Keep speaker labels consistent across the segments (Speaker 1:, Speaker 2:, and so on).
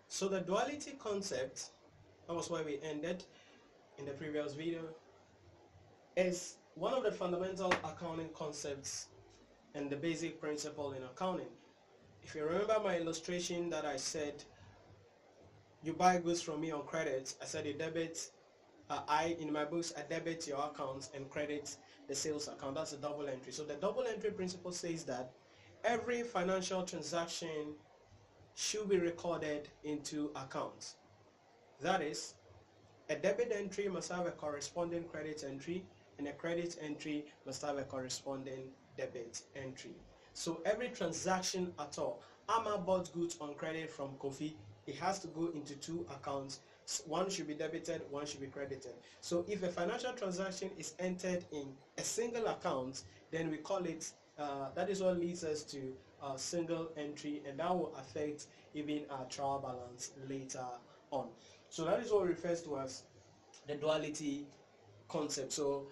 Speaker 1: So the duality concept, that was where we ended in the previous video, is one of the fundamental accounting concepts and the basic principle in accounting. If you remember my illustration that I said, you buy goods from me on credit, I said you debit, in my books, I debit your account and credit the sales account. That's a double entry. So the double entry principle says that every financial transaction should be recorded into accounts. That is, a debit entry must have a corresponding credit entry, and a credit entry must have a corresponding debit entry. So every transaction at all, Ama bought goods on credit from Kofi, it has to go into two accounts. One should be debited, one should be credited. So if a financial transaction is entered in a single account, then we call it, that is what leads us to a single entry, and that will affect even our trial balance later on. So that is what refers to as the duality concept. So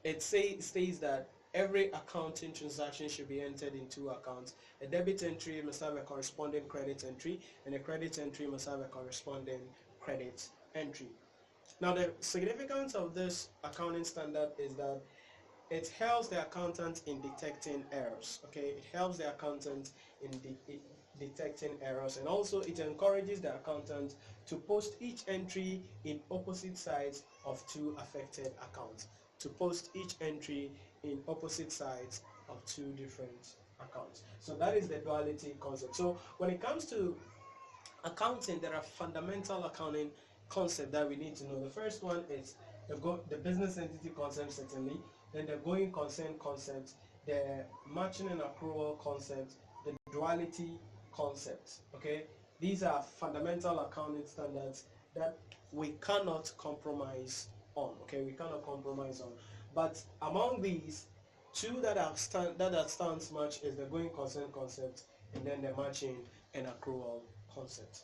Speaker 1: it states that every accounting transaction should be entered in two accounts. A debit entry must have a corresponding credit entry, and a credit entry must have a corresponding credit entry. Now the significance of this accounting standard is that it helps the accountant in detecting errors. Okay, it helps the accountant in detecting errors, and also it encourages the accountant to post each entry in opposite sides of two affected accounts. To post each entry in opposite sides of two different accounts. So that is the duality concept. So when it comes to accounting, there are fundamental accounting concepts that we need to know. The first one is the business entity concept, certainly, then the going concern concept, the matching and accrual concept, the duality concept. Okay, these are fundamental accounting standards that we cannot compromise on. Okay, we cannot compromise on. But among these, two that stands much is the going concern concept, and then the matching and accrual concept.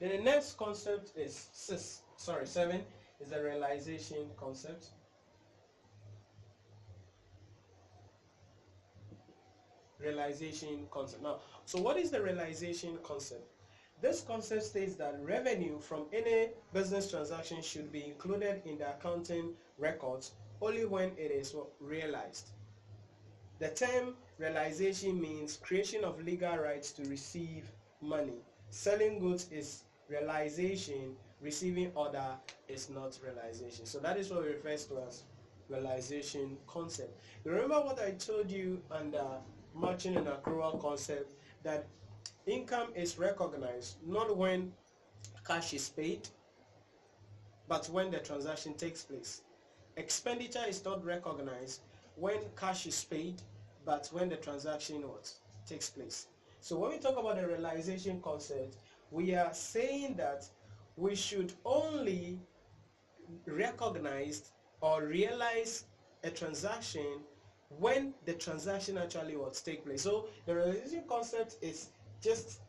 Speaker 1: Then the next concept is 7 is the realization concept. Realization concept. Now, so what is the realization concept? This concept states that revenue from any business transaction should be included in the accounting records only when it is realized. The term realization means creation of legal rights to receive money. Selling goods is realization, receiving order is not realization. So that is what refers to as realization concept. You remember what I told you under matching and accrual concept, that income is recognized not when cash is paid, but when the transaction takes place. Expenditure is not recognized when cash is paid, but when the transaction takes place. So when we talk about the realization concept, we are saying that we should only recognize or realize a transaction when the transaction actually take place. So the realization concept is just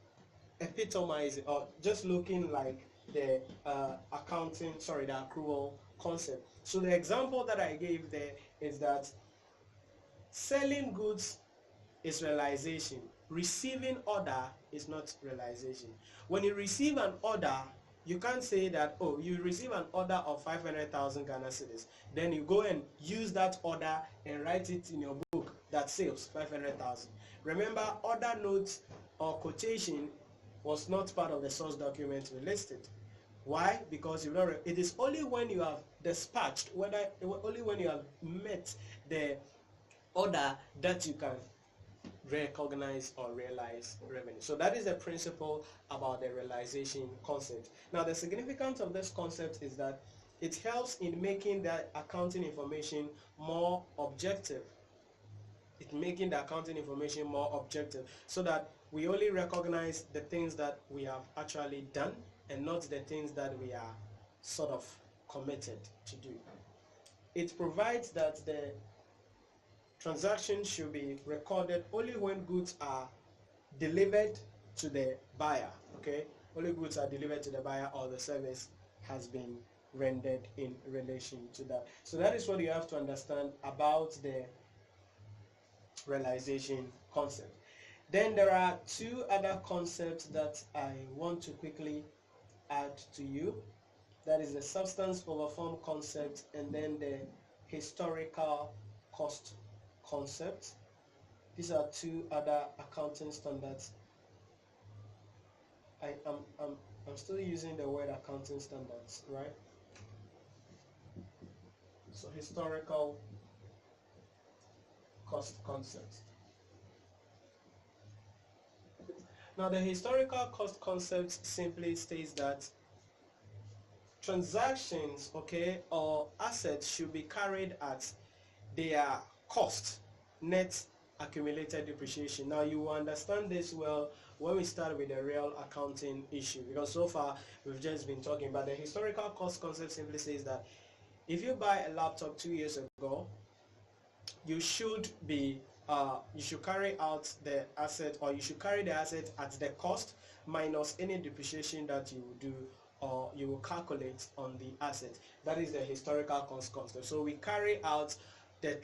Speaker 1: epitomizing or just looking like the the accrual concept. So the example that I gave there is that selling goods is realization. Receiving order is not realization. When you receive an order, you can't say that, oh, you receive an order of 500,000 Ghana cedis. Then you go and use that order and write it in your book that sales 500,000. Remember, order notes or quotation was not part of the source document we listed. Why? Because it is only when you have dispatched, only when you have met the order that you can recognize or realize revenue. So that is the principle about the realization concept. Now the significance of this concept is that it helps in making the accounting information more objective. It's making the accounting information more objective so that we only recognize the things that we have actually done and not the things that we are sort of committed to do. It provides that the transaction should be recorded only when goods are delivered to the buyer. Okay, only goods are delivered to the buyer or the service has been rendered in relation to that. So that is what you have to understand about the realization concept. Then there are two other concepts that I want to quickly add to you. That is the substance over form concept and then the historical cost concept. These are two other accounting standards. I'm still using the word accounting standards, right? So historical cost concept. Now the historical cost concept simply states that transactions, okay, or assets should be carried at their cost, net accumulated depreciation. Now you will understand this well when we start with the real accounting issue, because so far we've just been talking about the historical cost concept. Simply says that if you buy a laptop 2 years ago, you should carry out the asset, or you should carry the asset at the cost minus any depreciation that you will do or you will calculate on the asset. That is the historical cost concept. So we carry out the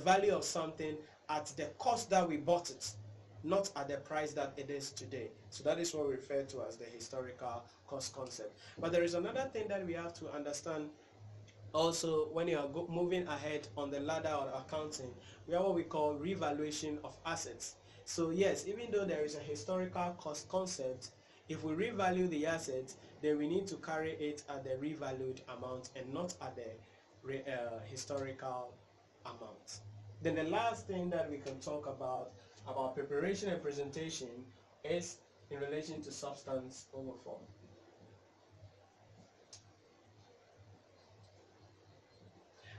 Speaker 1: value of something at the cost that we bought it, not at the price that it is today. So that is what we refer to as the historical cost concept. But there is another thing that we have to understand also when you are moving ahead on the ladder of accounting. We have what we call revaluation of assets. So yes, even though there is a historical cost concept, if we revalue the asset, then we need to carry it at the revalued amount and not at the historical amount. Then the last thing that we can talk about preparation and presentation is in relation to substance over form.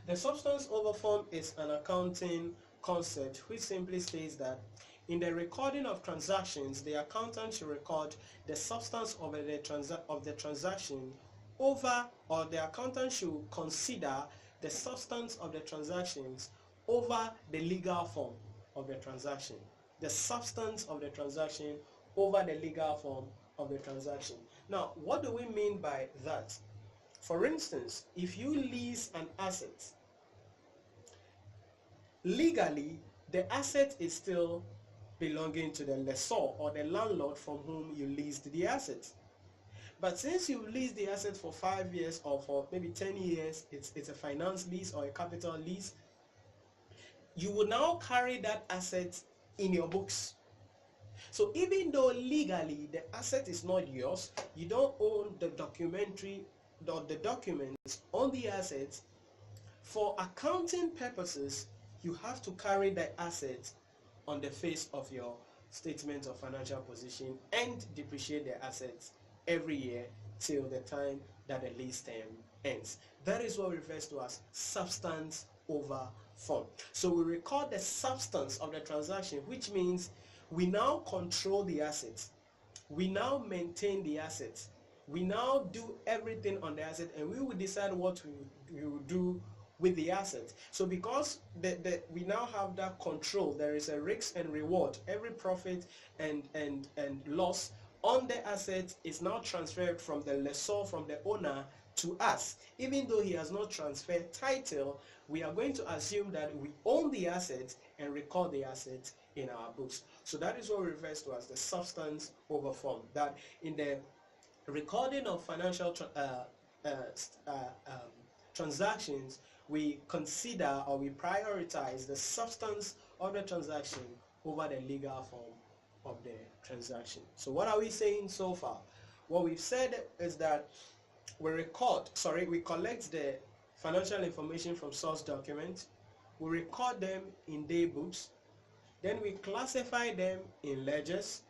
Speaker 1: The substance over form is an accounting concept which simply states that in the recording of transactions, the accountant should record the substance of the transaction over, or the accountant should consider the substance of the transactions over the legal form of the transaction. The substance of the transaction over the legal form of the transaction. Now, what do we mean by that? For instance, if you lease an asset, legally the asset is still belonging to the lessor or the landlord from whom you leased the asset. But since you leased the asset for 5 years or for maybe 10 years, it's a finance lease or a capital lease, you will now carry that asset in your books. So even though legally the asset is not yours, you don't own the documentary or the documents on the asset, for accounting purposes you have to carry the asset on the face of your statement of financial position and depreciate the assets every year till the time that the lease term ends. That is what refers to as substance over form. So we record the substance of the transaction, which means we now control the assets, we now maintain the assets, we now do everything on the asset, and we will decide what we will do with the asset. So because we now have that control, there is a risk and reward. Every profit and loss on the asset is now transferred from the lessor, from the owner, to us. Even though he has not transferred title, we are going to assume that we own the asset and record the asset in our books. So that is what refers to as the substance over form. That in the recording of financial transactions, we consider or we prioritize the substance of the transaction over the legal form of the transaction. So what are we saying so far? What we've said is that we collect the financial information from source documents, we record them in day books, then we classify them in ledgers,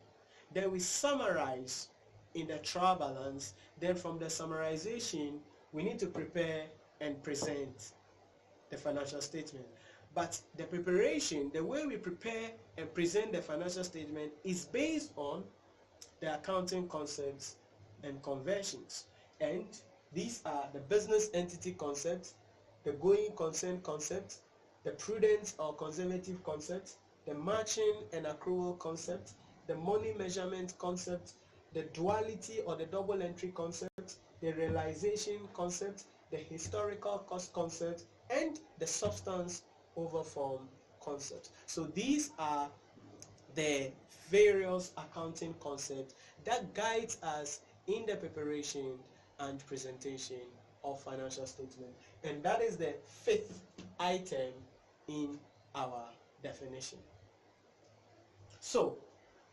Speaker 1: then we summarize in the trial balance, then from the summarization we need to prepare and present the financial statement. But the preparation, the way we prepare and present the financial statement, is based on the accounting concepts and conventions. And these are the business entity concept, the going concern concept, the prudent or conservative concept, the matching and accrual concept, the money measurement concept, the duality or the double entry concept, the realization concept, the historical cost concept, and the substance over form concept. So these are the various accounting concepts that guides us in the preparation and presentation of financial statement. And that is the fifth item in our definition. So,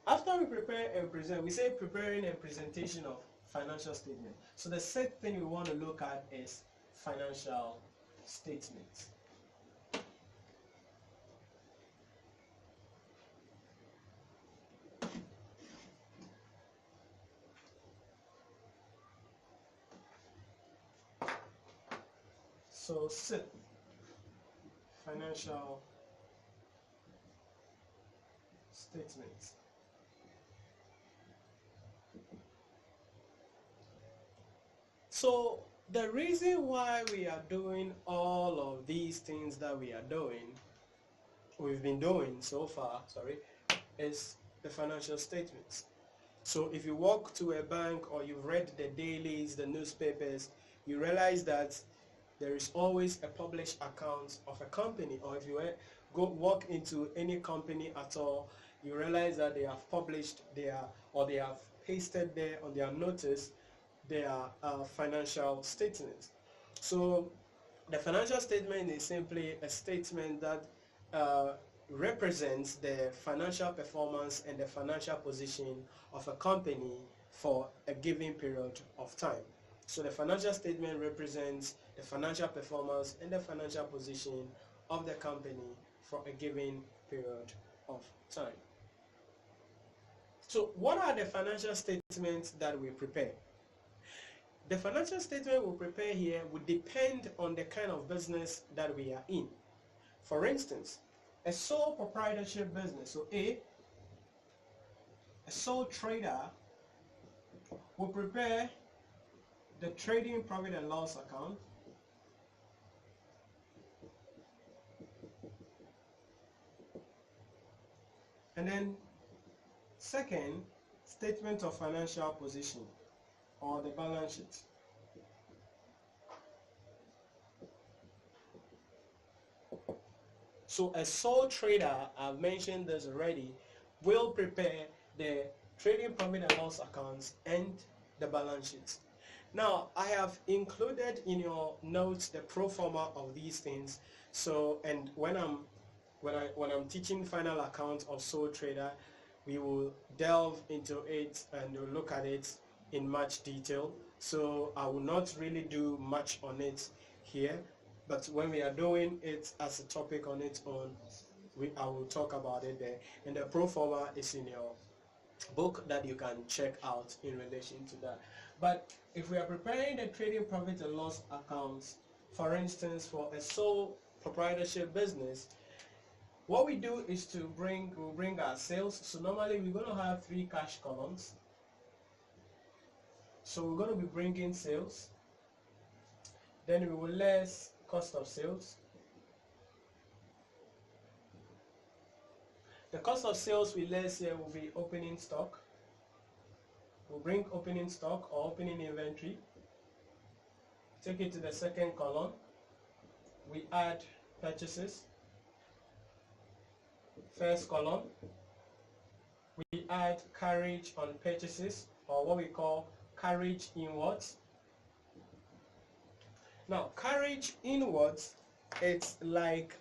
Speaker 1: after we prepare and present, we say preparing and presentation of financial statement. So the second thing we want to look at is financial statements. So financial statements. So the reason why we are doing all of these things that we've been doing so far, is the financial statements. So if you walk to a bank or you've read the dailies, the newspapers, you realize that there is always a published account of a company. Or if you walk into any company at all, you realize that they have published they have pasted there on their notice their financial statements. So the financial statement is simply a statement that represents the financial performance and the financial position of a company for a given period of time. So the financial statement represents the financial performance and the financial position of the company for a given period of time. So what are the financial statements that we prepare? The financial statement we prepare here would depend on the kind of business that we are in. For instance, a sole proprietorship business, so a sole trader will prepare the trading profit and loss account, and then second, statement of financial position or the balance sheet. So a sole trader, I've mentioned this already, will prepare the trading profit and loss accounts and the balance sheet. Now I have included in your notes the pro forma of these things. So, and when I'm teaching final account of sole trader, we will delve into it and we'll look at it in much detail. So I will not really do much on it here, but when we are doing it as a topic on its own, I will talk about it there. And the pro forma is in your book that you can check out in relation to that. But if we are preparing the trading profit and loss accounts, for instance, for a sole proprietorship business, what we do is we'll bring our sales. So normally we're going to have 3 cash columns. So we're going to be bringing sales. Then we will less cost of sales. The cost of sales we less here will be opening stock. We'll bring opening stock or opening inventory. Take it to the second column. We add purchases. First column, we add carriage on purchases, or what we call carriage inwards. Now, carriage inwards, it's like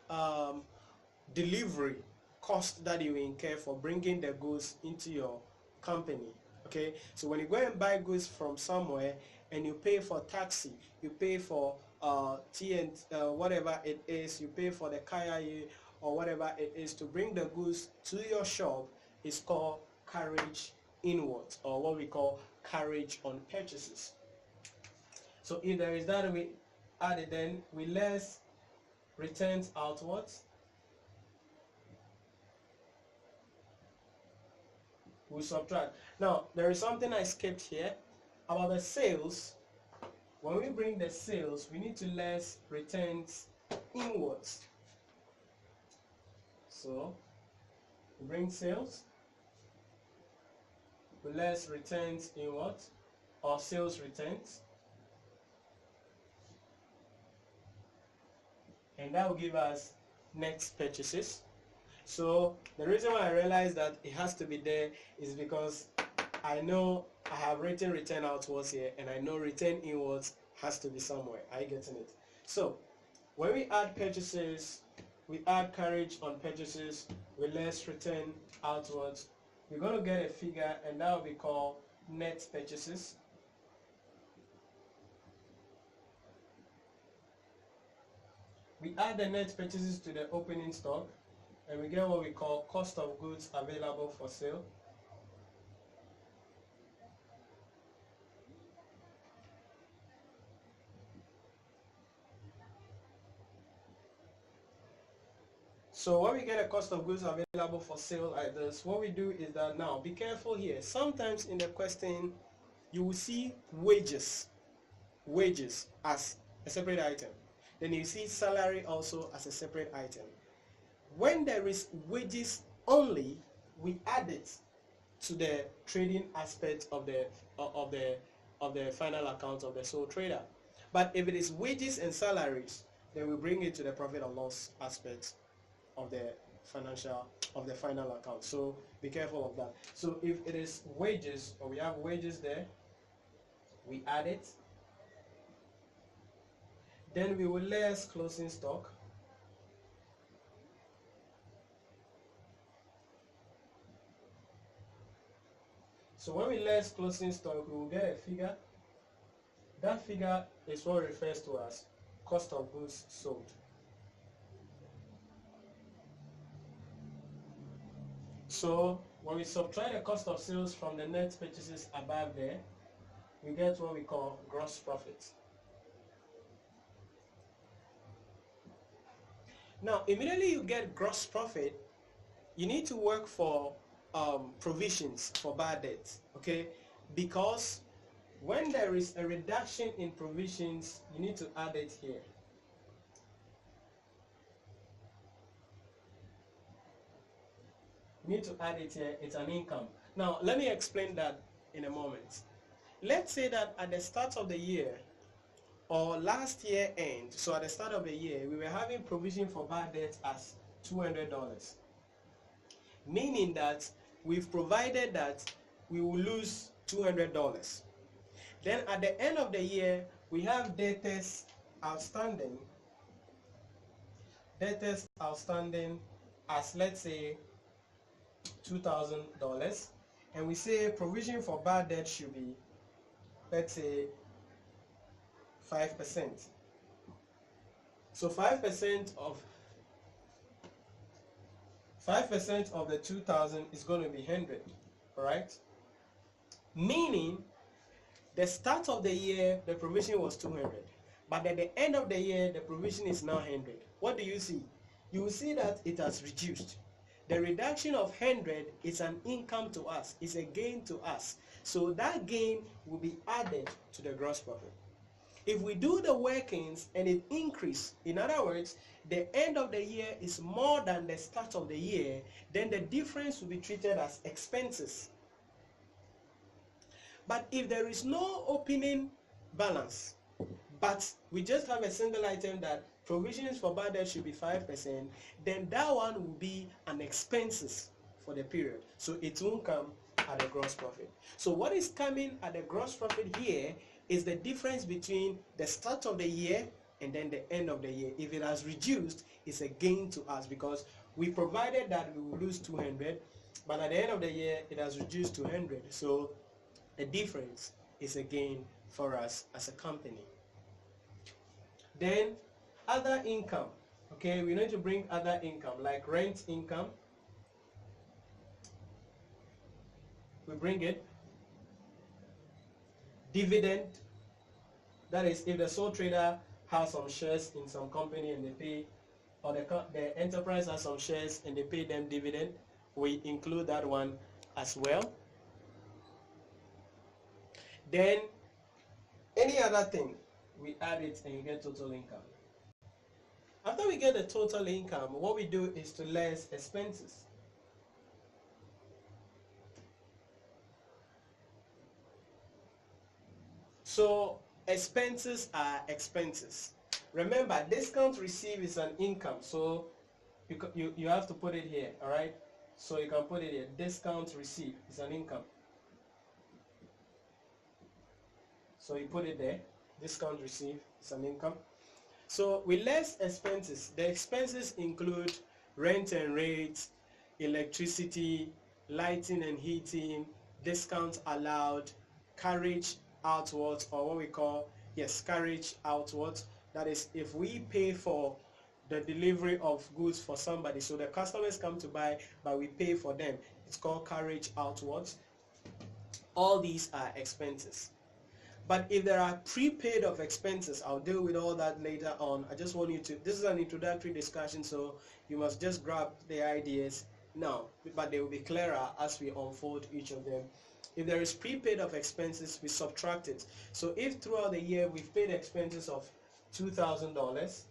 Speaker 1: delivery cost that you incur for bringing the goods into your company. Okay, so when you go and buy goods from somewhere and you pay for taxi, you pay for whatever it is, you pay for the kaya or whatever it is to bring the goods to your shop, is called carriage inwards, or what we call carriage on purchases. So if there is that, we add it, then we less returns outwards. We subtract. Now there is something I skipped here about the sales. When we bring the sales, we need to less returns inwards. So we bring sales, we less returns inwards, or sales returns, and that will give us net purchases. So the reason why I realized that it has to be there is because I know I have written return outwards here, and I know return inwards has to be somewhere. Are you getting it? So when we add purchases, we add carriage on purchases with less return outwards, we're going to get a figure, and that will be called net purchases. We add the net purchases to the opening stock, and we get what we call cost of goods available for sale. So when we get a cost of goods available for sale like this, what we do is that, now be careful here. Sometimes in the question you will see wages as a separate item. Then you see salary also as a separate item. When there is wages only, we add it to the trading aspect of the final account of the sole trader. But if it is wages and salaries, then we bring it to the profit or loss aspect of the final account. So be careful of that. So if it is wages, or we have wages there, we add it. Then we will less closing stock. So when we less closing stock, we will get a figure. That figure is what refers to as cost of goods sold. So when we subtract the cost of sales from the net purchases above there, we get what we call gross profit. Now, immediately you get gross profit, you need to work for provisions for bad debts, okay? Because when there is a reduction in provisions, you need to add it here. You need to add it here. It's an income. Now, let me explain that in a moment. Let's say that at the start of the year, or last year end, so at the start of the year, we were having provision for bad debt as $200, meaning that we've provided that we will lose $200. Then at the end of the year, we have debtors outstanding as, let's say, $2,000, and we say provision for bad debt should be, let's say, 5%. So 5% of the 2,000 is going to be 100, all right? Meaning the start of the year the provision was 200, but at the end of the year the provision is now 100. What do you see? You will see that it has reduced. The reduction of 100 is an income to us, it's a gain to us. So that gain will be added to the gross profit. If we do the workings and it increases, in other words, the end of the year is more than the start of the year, then the difference will be treated as expenses. But if there is no opening balance, but we just have a single item that provisions for bad debt should be 5%, then that one will be an expenses for the period. So it won't come at the gross profit. So what is coming at the gross profit here is the difference between the start of the year and then the end of the year. If it has reduced, it's a gain to us because we provided that we will lose 200, but at the end of the year it has reduced to 100. So the difference is a gain for us as a company. Then other income, okay, we need to bring other income like rent income. We bring it. Dividend, that is if the sole trader has some shares in some company and they pay, or the enterprise has some shares and they pay them dividend, we include that one as well. Then any other thing, we add it and you get total income. After we get the total income, what we do is to less expenses. So expenses are expenses. Remember, discount received is an income. So you have to put it here, all right? So you can put it here. Discount received is an income. So you put it there. Discount received is an income. So with less expenses, the expenses include rent and rates, electricity, lighting and heating, discounts allowed, carriage outwards, or what we call, yes, carriage outwards. That is, if we pay for the delivery of goods for somebody, so the customers come to buy, but we pay for them, it's called carriage outwards. All these are expenses. But if there are prepaid of expenses, I'll deal with all that later on. I just want you to, this is an introductory discussion, so you must just grab the ideas now, but they will be clearer as we unfold each of them. If there is prepaid of expenses, we subtract it. So if throughout the year we've paid expenses of $2,000,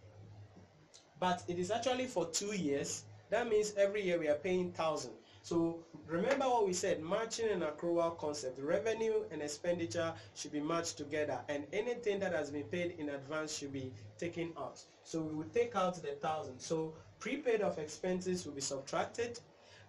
Speaker 1: but it is actually for 2 years, that means every year we are paying 1,000. So remember what we said, matching and accrual concept. Revenue and expenditure should be matched together, and anything that has been paid in advance should be taken out. So we will take out the 1,000. So prepaid of expenses will be subtracted.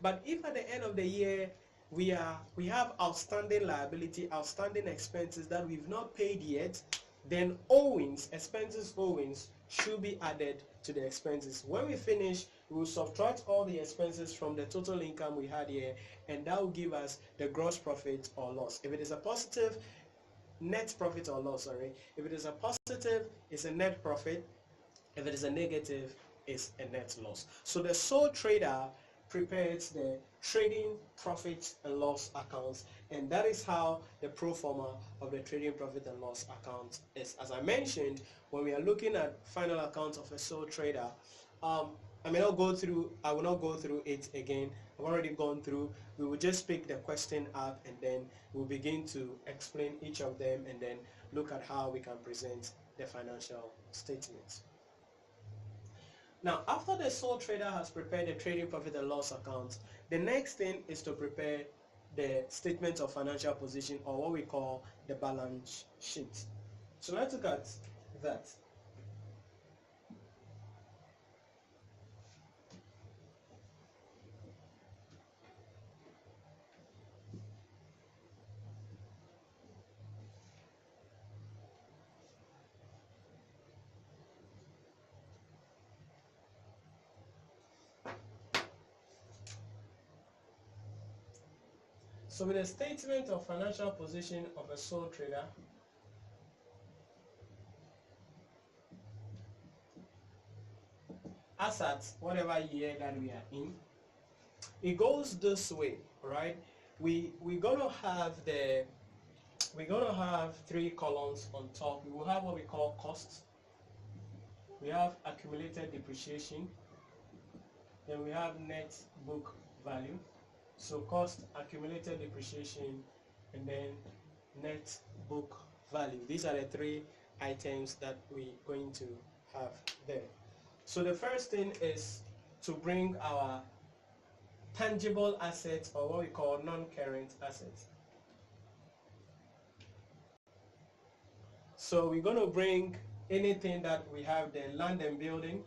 Speaker 1: But if at the end of the year we have outstanding liability, outstanding expenses that we've not paid yet, then owings, expenses owings, should be added to the expenses. When we finish, we will subtract all the expenses from the total income we had here, and that will give us the gross profit or loss. If it is a positive, net profit or loss, sorry. If it is a positive, it's a net profit. If it is a negative, it's a net loss. So the sole trader prepares the trading profit and loss accounts, and that is how the pro forma of the trading profit and loss account is. As I mentioned, when we are looking at final accounts of a sole trader, I will not go through it again. I've already gone through. We will just pick the question up, and then we'll begin to explain each of them, and then look at how we can present the financial statements. Now, after the sole trader has prepared the trading profit and loss account, the next thing is to prepare the statement of financial position, or what we call the balance sheet. So let's look at that. So with the statement of financial position of a sole trader, as at whatever year that we are in, it goes this way, right? We're gonna have 3 columns on top. We will have what we call costs. We have accumulated depreciation. Then we have net book value. So cost, accumulated depreciation, and then net book value. These are the 3 items that we're going to have there. So the first thing is to bring our tangible assets, or what we call non-current assets. So we're going to bring anything that we have there, land and building.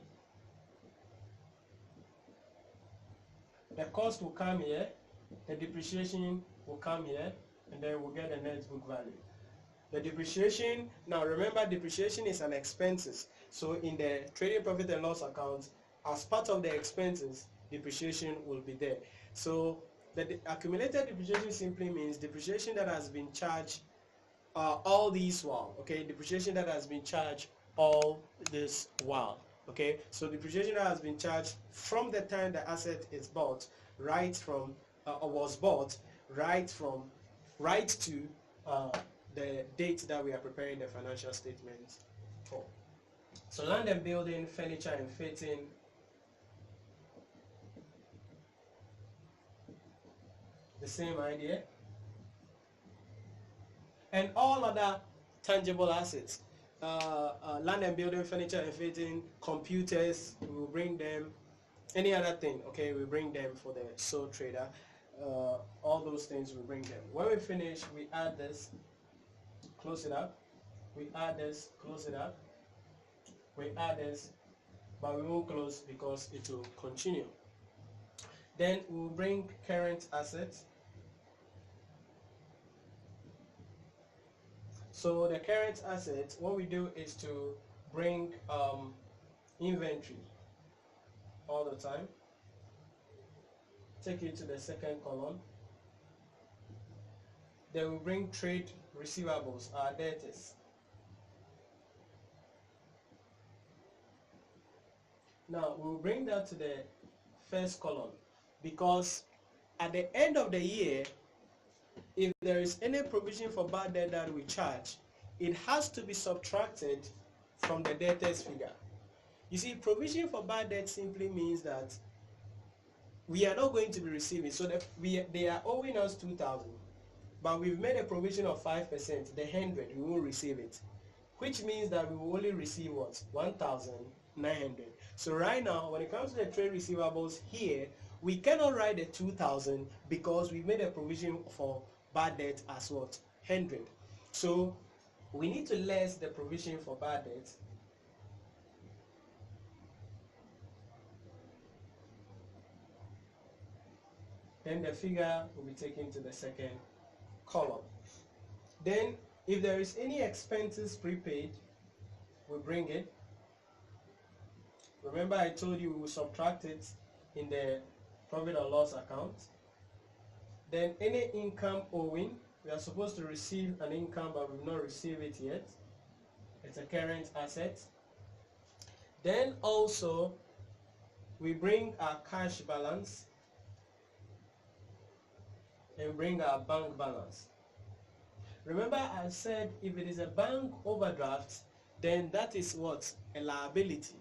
Speaker 1: The cost will come here, the depreciation will come here, and then we'll get the net book value. The depreciation, now remember, depreciation is an expenses. So in the trading profit and loss account, as part of the expenses, depreciation will be there. So the accumulated depreciation simply means depreciation that has been charged all this while, okay? Depreciation that has been charged all this while, okay? So depreciation that has been charged from the time the asset is bought, right from or was bought, right to the date that we are preparing the financial statement for. So land and building, furniture and fitting, the same idea. And all other tangible assets, land and building, furniture and fitting, computers, we will bring them. Any other thing, okay, we bring them for the sole trader. All those things we bring them. When we finish, we add this, close it up. We add this, close it up. We add this, but we won't close because it will continue. Then we'll bring current assets. So the current asset, what we do is to bring inventory all the time. Take it to the second column. Then we bring trade receivables, our debtors. Now we'll bring that to the first column, because at the end of the year, if there is any provision for bad debt that we charge, it has to be subtracted from the debtors figure. You see, provision for bad debt simply means that we are not going to be receiving, so that they are owing us 2,000, but we've made a provision of 5%, the 100, we won't receive it, which means that we will only receive what? 1,900. So right now, when it comes to the trade receivables here, we cannot write the 2,000 because we made a provision for bad debt as what? 100. So we need to less the provision for bad debt. Then the figure will be taken to the second column. Then if there is any expenses prepaid, we bring it. Remember I told you we will subtract it in the profit or loss account. Then any income owing, we are supposed to receive an income but we've not received it yet. It's a current asset. Then also we bring our cash balance and bring our bank balance. Remember I said if it is a bank overdraft, then that is what? A liability.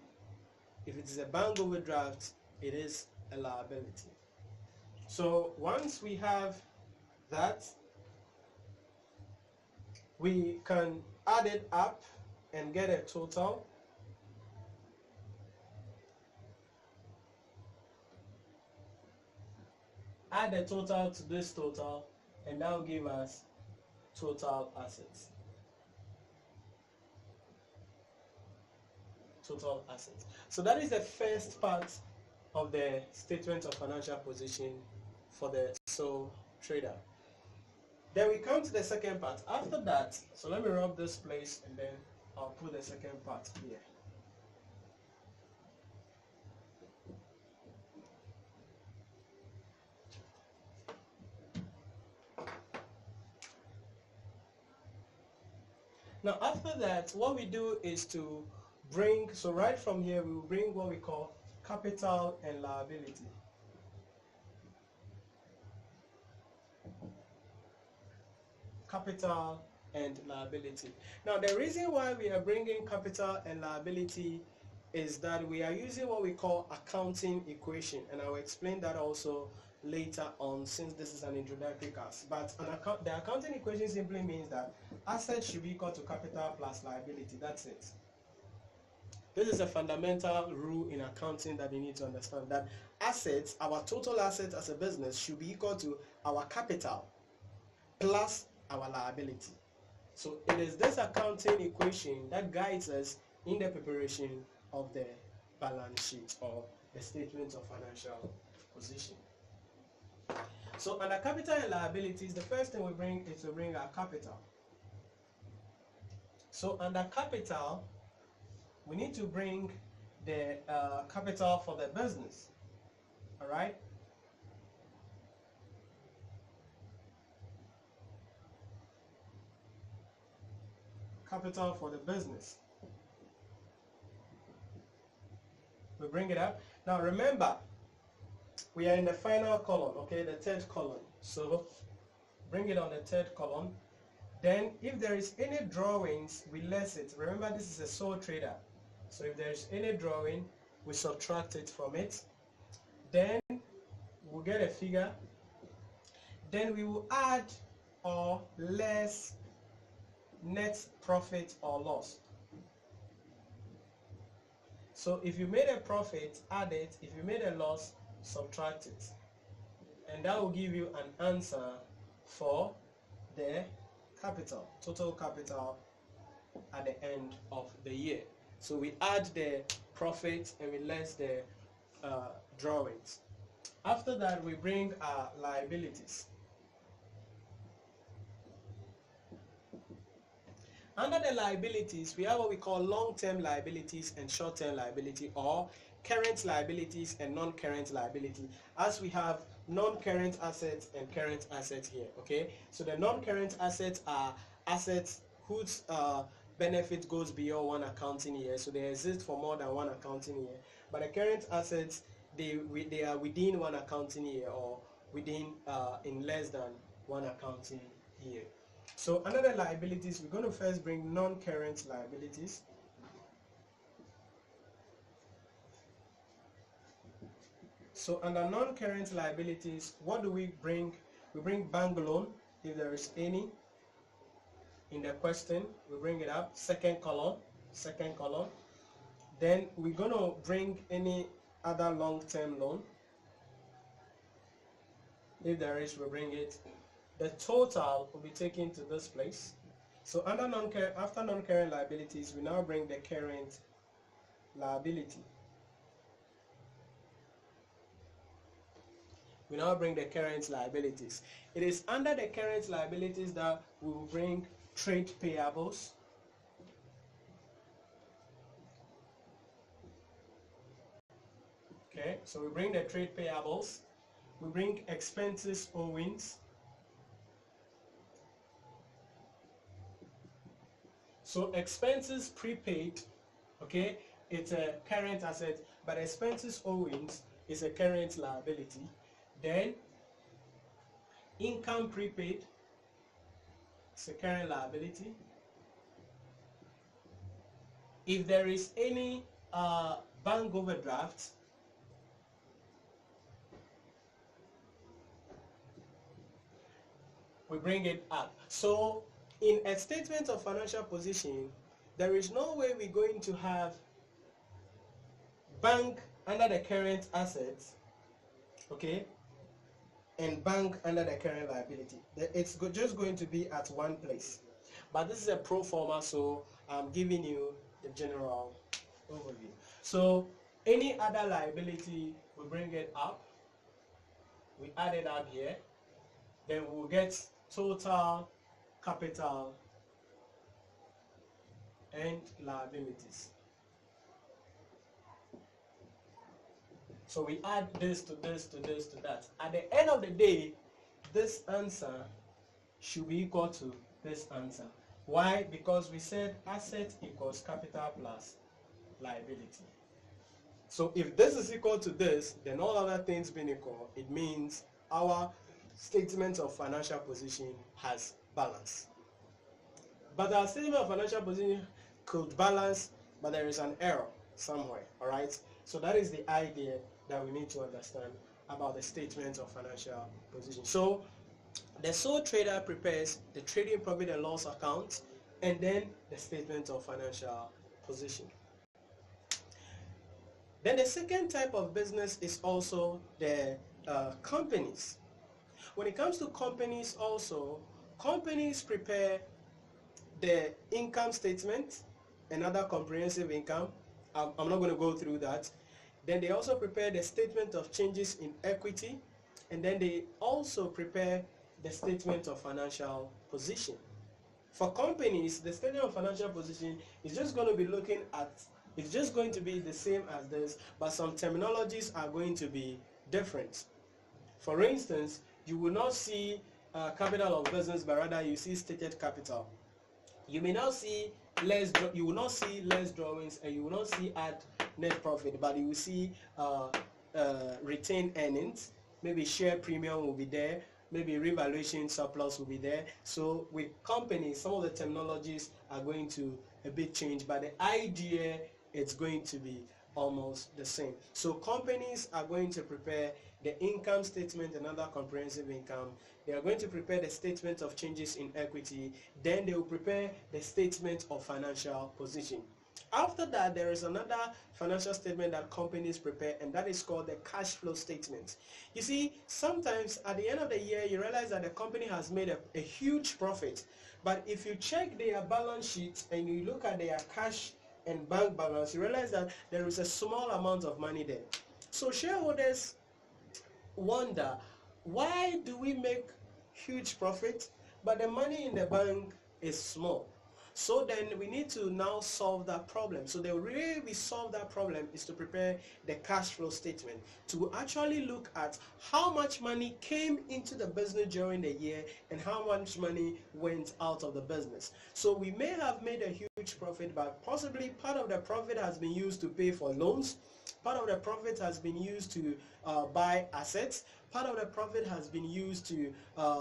Speaker 1: If it is a bank overdraft, it is a liability. So once we have that, we can add it up and get a total. Add the total to this total, and that will give us total assets. Total assets. So that is the first part of the statement of financial position for the sole trader. Then we come to the second part. After that, so let me rub this place and then I'll put the second part here. Now after that, what we do is to bring, so right from here we will bring what we call capital and liability. Capital and liability. Now the reason why we are bringing capital and liability is that we are using what we call accounting equation, and I will explain that also later on since this is an introductory class. But the accounting equation simply means that assets should be equal to capital plus liability. That's it. This is a fundamental rule in accounting that you need to understand, that assets, our total assets as a business, should be equal to our capital plus our liability. So it is this accounting equation that guides us in the preparation of the balance sheet or the statement of financial position. So under capital and liabilities, the first thing we bring is to bring our capital. So under capital, we need to bring the capital for the business. All right. Capital for the business. We bring it up. Now remember, we are in the final column, okay, the third column. So bring it on the third column. Then if there is any drawings, we less it. Remember, this is a sole trader. So if there is any drawing, we subtract it from it. Then we'll get a figure. Then we will add or less net profit or loss. So if you made a profit, add it. If you made a loss, subtract it. And that will give you an answer for the capital, total capital at the end of the year. So we add the profit and we less the drawings. After that, we bring our liabilities. Under the liabilities, we have what we call long-term liabilities and short-term liability, or current liabilities and non-current liability, as we have non-current assets and current assets here. Okay, so the non-current assets are assets whose benefit goes beyond one accounting year, so they exist for more than one accounting year. But the current assets, they are within one accounting year, or within in less than one accounting year. So under the liabilities, we're going to first bring non-current liabilities. So under non-current liabilities, what do we bring? We bring bank loan, if there is any in the question, we bring it up. Second column. Then we're going to bring any other long-term loan. If there is, we bring it. The total will be taken to this place. So under after non-current liabilities, we now bring the current liability. We now bring the current liabilities. It is under the current liabilities that we will bring trade payables. Okay, so we bring the trade payables. We bring expenses owings. So expenses prepaid, okay, it's a current asset, but expenses owings is a current liability. Then income prepaid, it's a current liability. If there is any bank overdraft, we bring it up. So in a statement of financial position, there is no way we're going to have bank under the current assets, okay, and bank under the current liability. It's just going to be at one place. But this is a pro forma, so I'm giving you the general overview. So any other liability, we bring it up. We add it up here. Then we'll get total capital and liabilities. So we add this to this to this to that. At the end of the day, this answer should be equal to this answer. Why? Because we said asset equals capital plus liability. So if this is equal to this, then all other things being equal, it means our statement of financial position has balance. But our statement of financial position could balance, but there is an error somewhere, all right? So that is the idea that we need to understand about the statement of financial position. So the sole trader prepares the trading profit and loss account and then the statement of financial position. Then the second type of business is also the companies. When it comes to companies also, companies prepare the income statement and other comprehensive income. I'm not going to go through that. Then they also prepare the statement of changes in equity, and then they also prepare the statement of financial position. For companies, the statement of financial position is just going to be looking at, it's just going to be the same as this, but some terminologies are going to be different. For instance, you will not see capital of business, but rather you see stated capital. You may not see less drawings, and you will not see add net profit, but you will see retained earnings. Maybe share premium will be there, maybe revaluation surplus will be there. So with companies, some of the terminologies are going to a bit change, but the idea it's going to be almost the same. So companies are going to prepare the income statement and other comprehensive income. They are going to prepare the statement of changes in equity. Then they will prepare the statement of financial position. After that, there is another financial statement that companies prepare, and that is called the cash flow statement. You see, sometimes at the end of the year, you realize that the company has made a huge profit. But if you check their balance sheet and you look at their cash and bank balance, you realize that there is a small amount of money there. So shareholders wonder, why do we make huge profit but the money in the bank is small? So then we need to now solve that problem. So the way we solve that problem is to prepare the cash flow statement, to actually look at how much money came into the business during the year and how much money went out of the business. So we may have made a huge profit, but possibly part of the profit has been used to pay for loans, part of the profit has been used to buy assets, part of the profit has been used to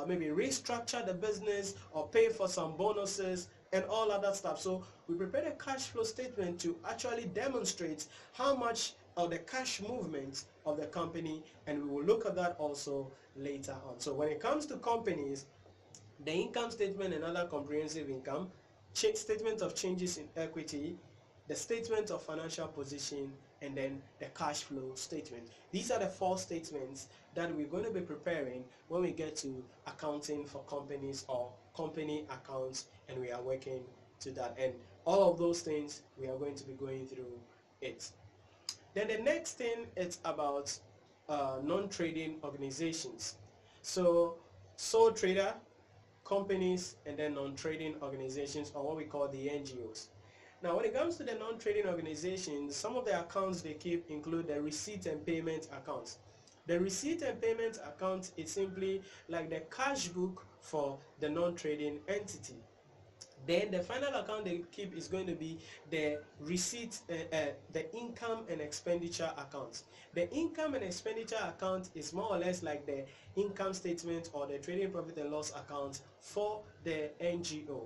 Speaker 1: maybe restructure the business or pay for some bonuses and all other stuff. So we prepared a cash flow statement to actually demonstrate how much of the cash movement of the company, and we will look at that also later on. So when it comes to companies, the income statement and other comprehensive income, statement of changes in equity, the statement of financial position, and then the cash flow statement. These are the 4 statements that we're going to be preparing when we get to accounting for companies or company accounts, and we are working to that. And all of those things, we are going to be going through it. Then the next thing is about non-trading organizations. So sole trader, companies, and then non-trading organizations, or what we call the NGOs. Now when it comes to the non-trading organizations, some of the accounts they keep include the receipt and payment accounts. The receipt and payment account is simply like the cash book for the non-trading entity. Then the final account they keep is going to be the receipt, the income and expenditure account. The income and expenditure account is more or less like the income statement or the trading profit and loss account for the NGO.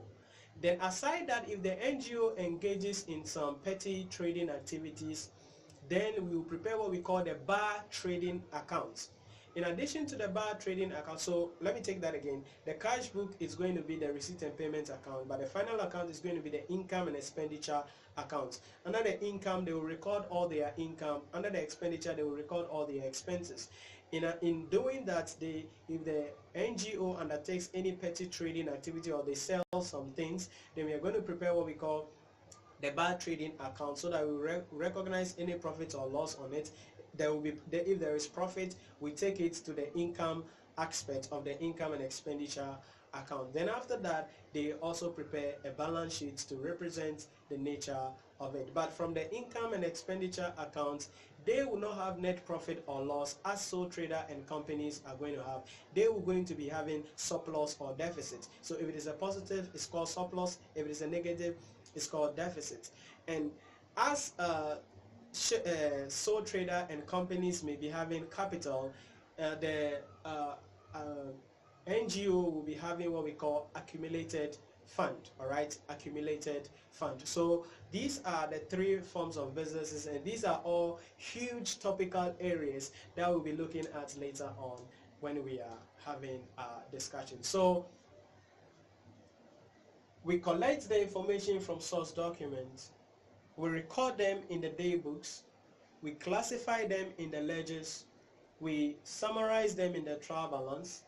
Speaker 1: Then aside that, if the NGO engages in some petty trading activities, then we will prepare what we call the bar trading account. In addition to the bar trading account, so let me take that again. The cash book is going to be the receipt and payment account, but the final account is going to be the income and expenditure account. Under the income, they will record all their income. Under the expenditure, they will record all their expenses. In doing that, if the NGO undertakes any petty trading activity or they sell some things, then we are going to prepare what we call the bar trading account, so that we recognize any profit or loss on it. There will be, if there is profit, we take it to the income aspect of the income and expenditure account. Then after that, they also prepare a balance sheet to represent the nature of it. But from the income and expenditure account, they will not have net profit or loss as sole trader and companies are going to have. They will going to be having surplus or deficit. So if it is a positive, it's called surplus. If it is a negative, it's called deficit. And as sole trader and companies may be having capital, the NGO will be having what we call accumulated fund. All right, accumulated fund. So these are the 3 forms of businesses, and these are all huge topical areas that we'll be looking at later on when we are having a discussion. So we collect the information from source documents, we record them in the day books, we classify them in the ledgers, we summarize them in the trial balance,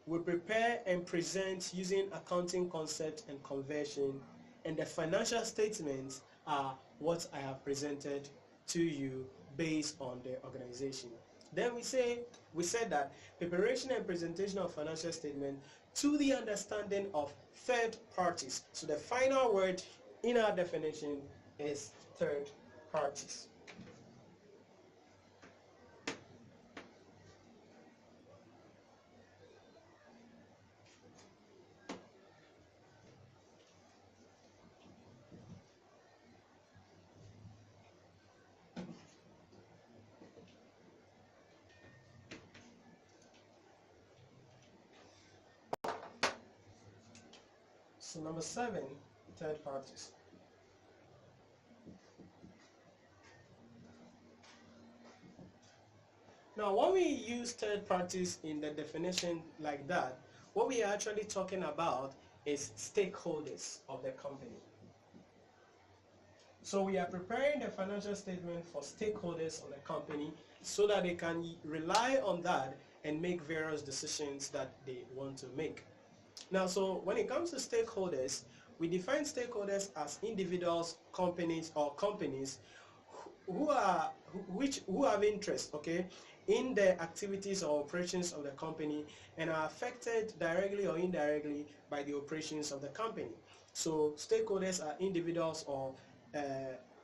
Speaker 1: we prepare and present using accounting concept and conversion, and the financial statements are what I have presented to you based on the organization. Then we said that preparation and presentation of financial statement to the understanding of third parties. So the final word in our definition is third parties. So number 7, third parties. Now when we use third parties in the definition like that, what we are actually talking about is stakeholders of the company. So we are preparing the financial statement for stakeholders of the company so that they can rely on that and make various decisions that they want to make. Now, so when it comes to stakeholders, we define stakeholders as individuals, companies, or companies who have interest, okay, in the activities or operations of the company and are affected directly or indirectly by the operations of the company. So stakeholders are individuals or uh,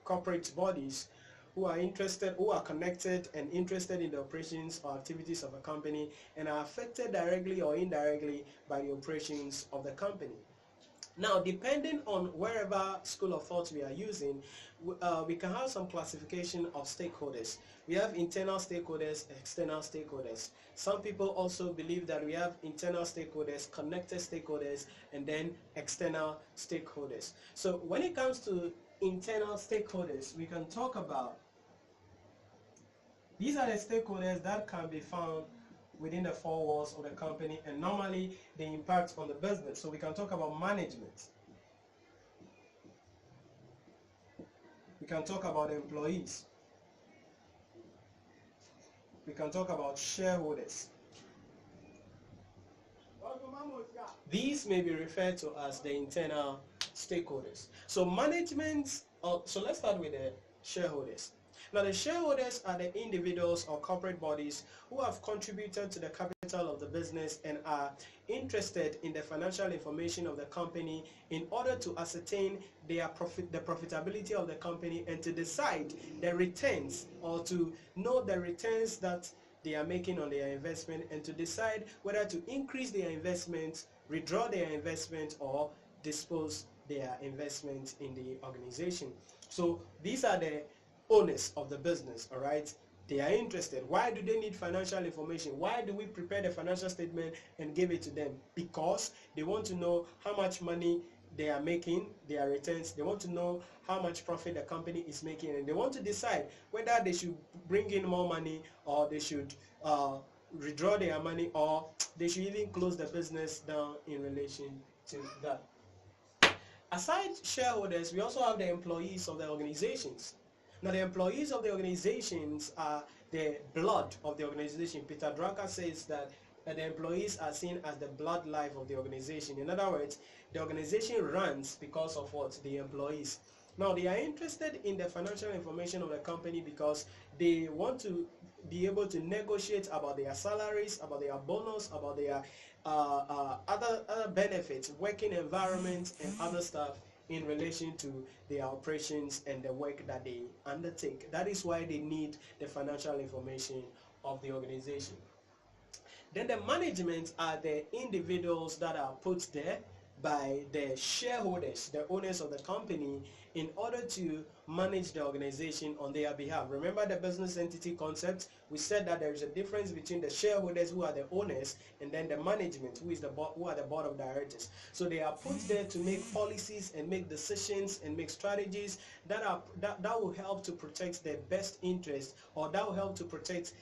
Speaker 1: corporate bodies who are interested, who are connected and interested in the operations or activities of a company and are affected directly or indirectly by the operations of the company. Now, depending on wherever school of thought we are using, we can have some classification of stakeholders. We have internal stakeholders, external stakeholders. Some people also believe that we have internal stakeholders, connected stakeholders, and then external stakeholders. So when it comes to internal stakeholders, we can talk about these are the stakeholders that can be found within the four walls of the company, and normally they impact on the business. So we can talk about management. We can talk about employees. We can talk about shareholders. These may be referred to as the internal stakeholders. So management, so let's start with the shareholders. Now, the shareholders are the individuals or corporate bodies who have contributed to the capital of the business and are interested in the financial information of the company in order to ascertain the profitability of the company and to decide the returns, or to know the returns that they are making on their investment, and to decide whether to increase their investment, withdraw their investment, or dispose their investment in the organization. So these are the owners of the business, all right? They are interested. Why do they need financial information? Why do we prepare the financial statement and give it to them? Because they want to know how much money they are making, their returns. They want to know how much profit the company is making, and they want to decide whether they should bring in more money, or they should withdraw their money, or they should even close the business down in relation to that. Aside shareholders, we also have the employees of the organizations. Now, the employees of the organizations are the blood of the organization. Peter Drucker says that the employees are seen as the blood life of the organization. In other words, the organization runs because of what? The employees. Now, they are interested in the financial information of the company because they want to be able to negotiate about their salaries, about their bonus, about their other benefits, working environment, and other stuff in relation to their operations and the work that they undertake. That is why they need the financial information of the organization. Then the management are the individuals that are put there by the shareholders, the owners of the company, in order to manage the organization on their behalf. Remember the business entity concept? We said that there is a difference between the shareholders, who are the owners, and then the management, who are the board of directors. So they are put there to make policies and make decisions and make strategies that will help to protect their best interest, or that will help to protect,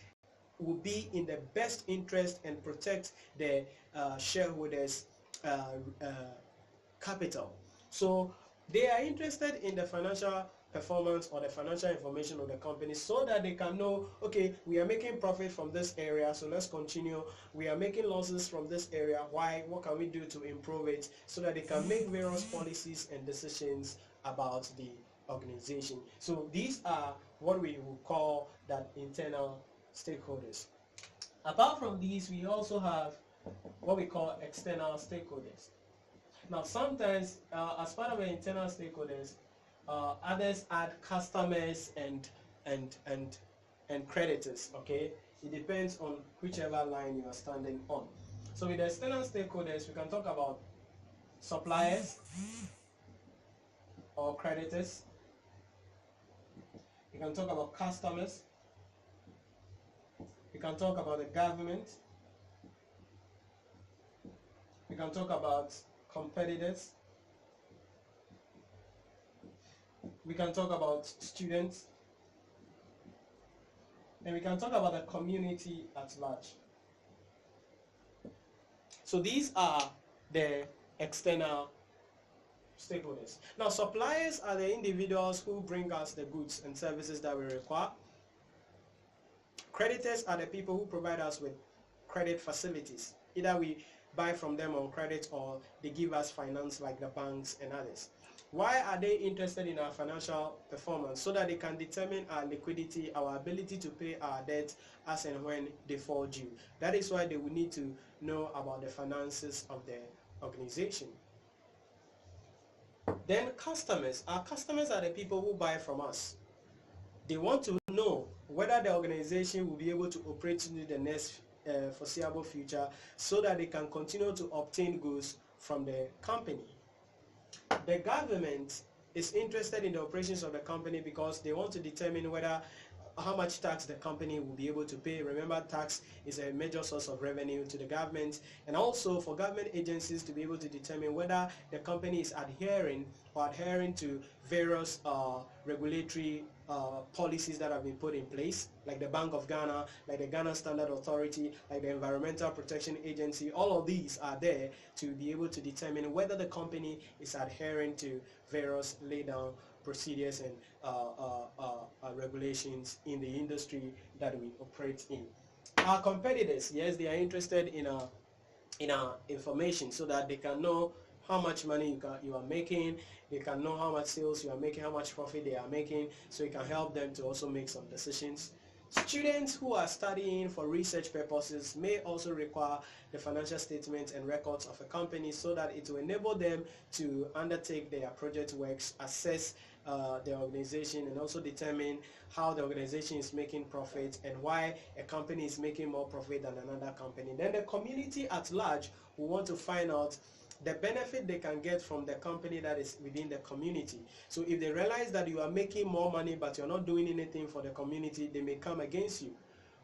Speaker 1: will be in the best interest and protect the shareholders' capital. So they are interested in the financial performance or the financial information of the company, so that they can know, okay, we are making profit from this area, so let's continue. We are making losses from this area. Why? What can we do to improve it? So that they can make various policies and decisions about the organization. So these are what we will call that internal stakeholders. Apart from these, we also have what we call external stakeholders. Now, sometimes as part of the internal stakeholders, others add customers and creditors. Okay, it depends on whichever line you are standing on. So with the external stakeholders, we can talk about suppliers or creditors. We can talk about customers. We can talk about the government. We can talk about competitors. We can talk about students. And we can talk about the community at large. So these are the external stakeholders. Now, suppliers are the individuals who bring us the goods and services that we require. Creditors are the people who provide us with credit facilities. Either we buy from them on credit, or they give us finance like the banks and others. Why are they interested in our financial performance? So that they can determine our liquidity, our ability to pay our debt as and when they fall due. That is why they will need to know about the finances of the organization. Then customers. Our customers are the people who buy from us. They want to know whether the organization will be able to operate into the next foreseeable future, so that they can continue to obtain goods from the company. The government is interested in the operations of the company because they want to determine whether how much tax the company will be able to pay. Remember, tax is a major source of revenue to the government, and also for government agencies to be able to determine whether the company is adhering to various regulatory policies that have been put in place, like the Bank of Ghana, like the Ghana Standard Authority, like the Environmental Protection Agency. All of these are there to be able to determine whether the company is adhering to various laid down procedures and regulations in the industry that we operate in. Our competitors, yes, they are interested in our information, so that they can know how much money you are making. They can know how much sales you are making, how much profit they are making, so it can help them to also make some decisions. Students who are studying for research purposes may also require the financial statements and records of a company, so that it will enable them to undertake their project works, assess the organization, and also determine how the organization is making profit and why a company is making more profit than another company. Then the community at large will want to find out the benefit they can get from the company that is within the community. So if they realize that you are making more money but you're not doing anything for the community, they may come against you.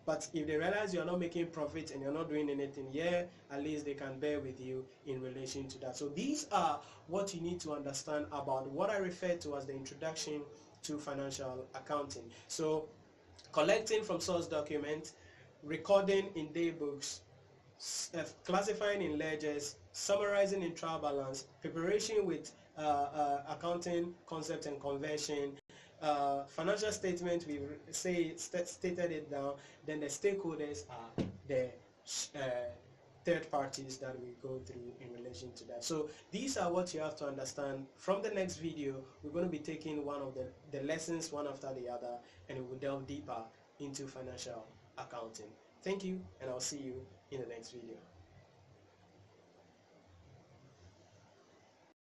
Speaker 1: But if they realize you're not making profit and you're not doing anything, yeah, at least they can bear with you in relation to that. So these are what you need to understand about what I refer to as the introduction to financial accounting. So collecting from source documents, recording in daybooks, classifying in ledgers, summarizing in trial balance, preparation with accounting concept and convention, financial statement, we stated it down. Then the stakeholders are the third parties that we go through in relation to that. So these are what you have to understand. From the next video, we're going to be taking one of the lessons one after the other, and we will delve deeper into financial accounting. Thank you, and I'll see you in the next video.